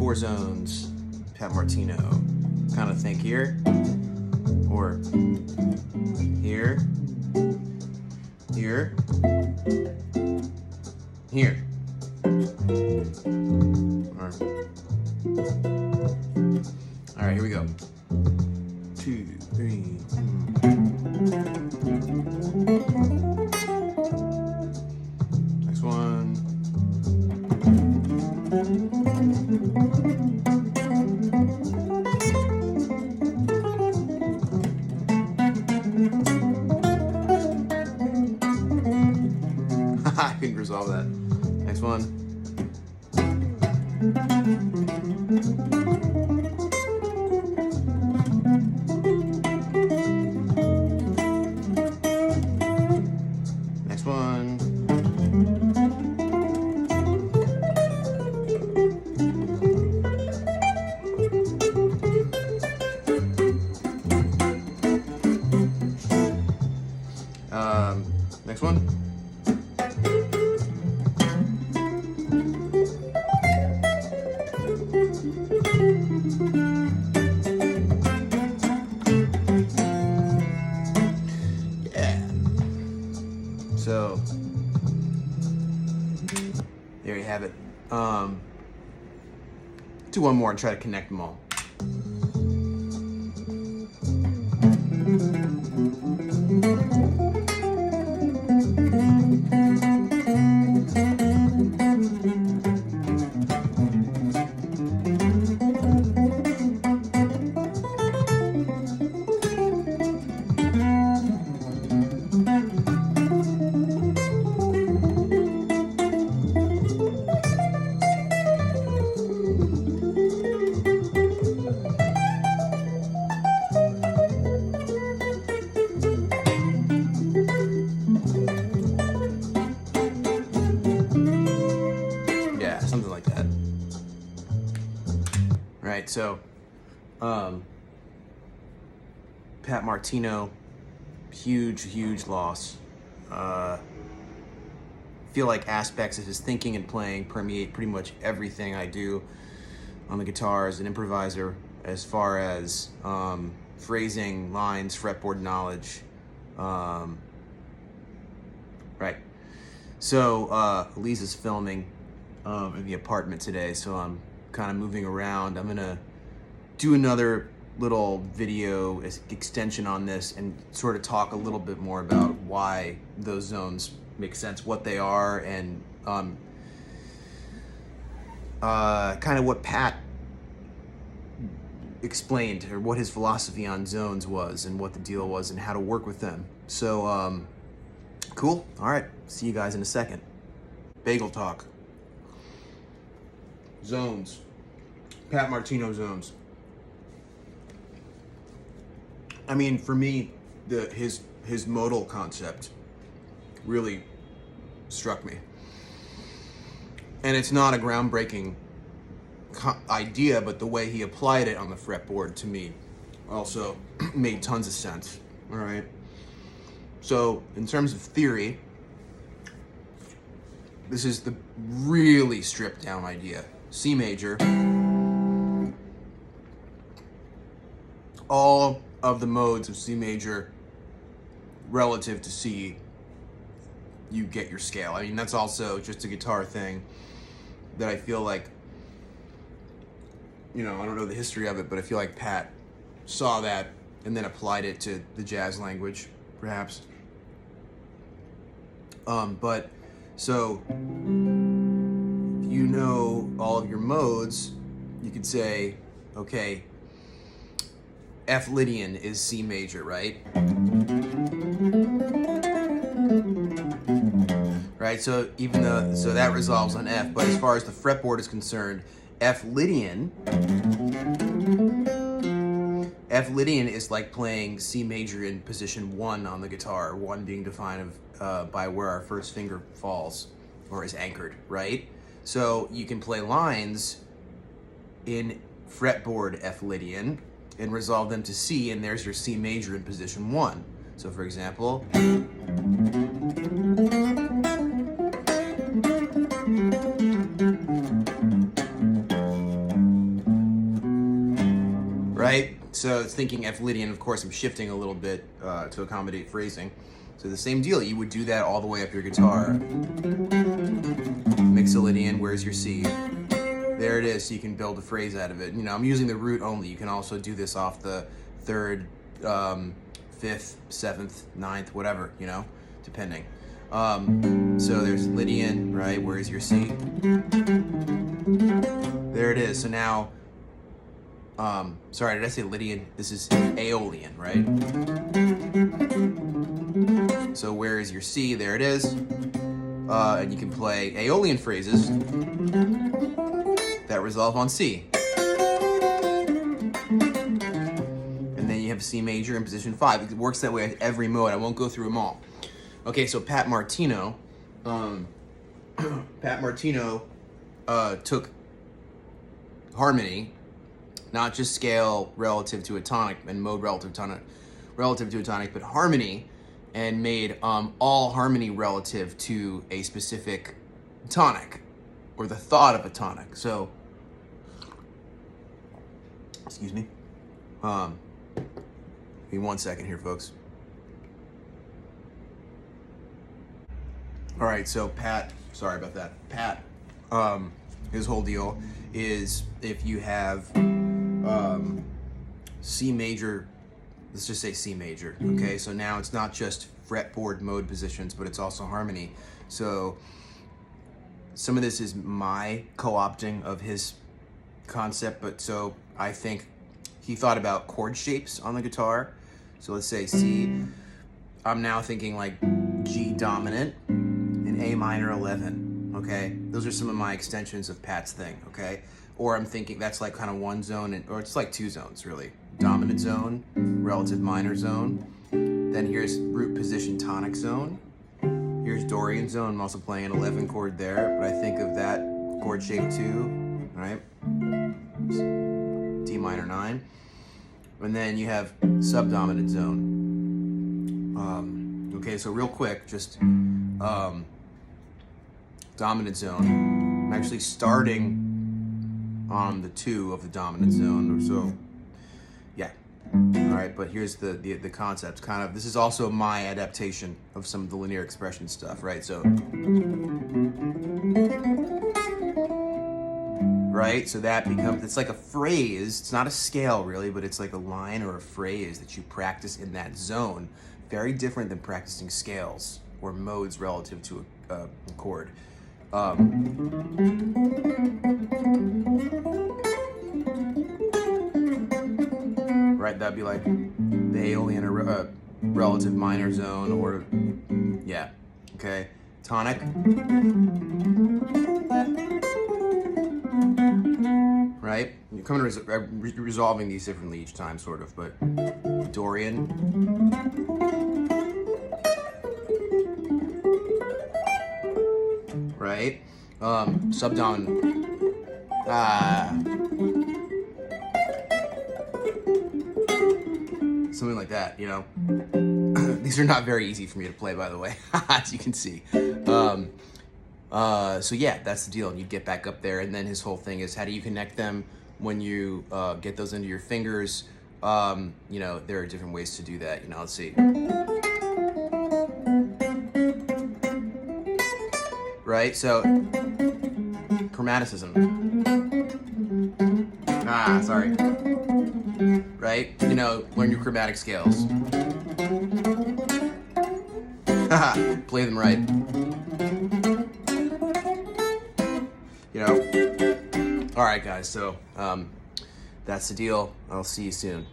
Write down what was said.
4 zones, Pat Martino. Kind of think here, or here, here, here. All right, here we go. 2, 3. Next one. I couldn't resolve that. Next one. Next one. Next one. So there you have it. Do one more and try to connect them all. Something like that. Right, so Pat Martino, huge loss. Feel like aspects of his thinking and playing permeate pretty much everything I do on the guitar as an improviser, as far as phrasing, lines, fretboard knowledge. Right. So Lisa's filming in the apartment today, so I'm kind of moving around. I'm gonna do another little video extension on this and sort of talk a little bit more about why those zones make sense, what they are, and kind of what Pat explained, or what his philosophy on zones was and what the deal was and how to work with them. So cool. All right, see you guys in a second. Bagel talk. Zones. Pat Martino zones. I mean, for me, his modal concept really struck me. And it's not a groundbreaking idea, but the way he applied it on the fretboard to me also made tons of sense. All right. So in terms of theory, this is the really stripped down idea. C major, all of the modes of C major relative to C, you get your scale. I mean, that's also just a guitar thing that I feel like, I don't know the history of it, but I feel like Pat saw that and then applied it to the jazz language, perhaps. But so you know all of your modes, you could say, okay, F Lydian is C major, right? Right, so so that resolves on F, but as far as the fretboard is concerned, F Lydian is like playing C major in position 1 on the guitar, 1 being defined by where our first finger falls or is anchored, right? So you can play lines in fretboard F Lydian and resolve them to C, and there's your C major in position 1. So for example, right? So it's thinking F Lydian. Of course, I'm shifting a little bit to accommodate phrasing. So the same deal. You would do that all the way up your guitar. Mix a Lydian. Where's your C? There it is. So you can build a phrase out of it. You know, I'm using the root only. You can also do this off the third, fifth, seventh, ninth, whatever. You know, depending. So there's Lydian, right? Where's your C? There it is. So now, sorry, did I say Lydian? This is Aeolian, right? So where is your C? There it is. And you can play Aeolian phrases that resolve on C. And then you have C major in position 5. It works that way at every mode. I won't go through them all. Okay, so Pat Martino, took harmony, not just scale relative to a tonic and mode relative to a tonic, but harmony, and made all harmony relative to a specific tonic, or the thought of a tonic. So, excuse me. Give me 1 second here, folks. All right, so Pat, sorry about that. Pat, his whole deal is if you have C major, let's just say C major, okay? So now it's not just fretboard mode positions, but it's also harmony. So some of this is my co-opting of his concept, but so I think he thought about chord shapes on the guitar. So let's say C, I'm now thinking like G dominant and A minor 11, okay? Those are some of my extensions of Pat's thing, okay? Or I'm thinking that's like kind of one zone, or it's like two zones really. Dominant zone, relative minor zone. Then here's root position tonic zone. Here's Dorian zone. I'm also playing an 11 chord there, but I think of that chord shape too, right? D minor 9. And then you have subdominant zone. Okay, so real quick, just dominant zone. I'm actually starting on the 2 of the dominant zone, so yeah. All right, but here's the concept. Kind of, this is also my adaptation of some of the linear expression stuff, right? So, right? So that becomes, it's like a phrase. It's not a scale really, but it's like a line or a phrase that you practice in that zone. Very different than practicing scales or modes relative to a chord. Right, that'd be like the Aeolian or relative minor zone, or yeah, okay, tonic. Right, you're coming to resolving these differently each time, sort of, but Dorian. Right, subdominant. Something like that, you know. These are not very easy for me to play, by the way, as you can see. So yeah, that's the deal. And you get back up there, and then his whole thing is how do you connect them when you get those into your fingers? You know, there are different ways to do that. You know, let's see. Right, so chromaticism. Sorry. Right, you know, learn your chromatic scales. Play them right. You know. All right, guys. So that's the deal. I'll see you soon.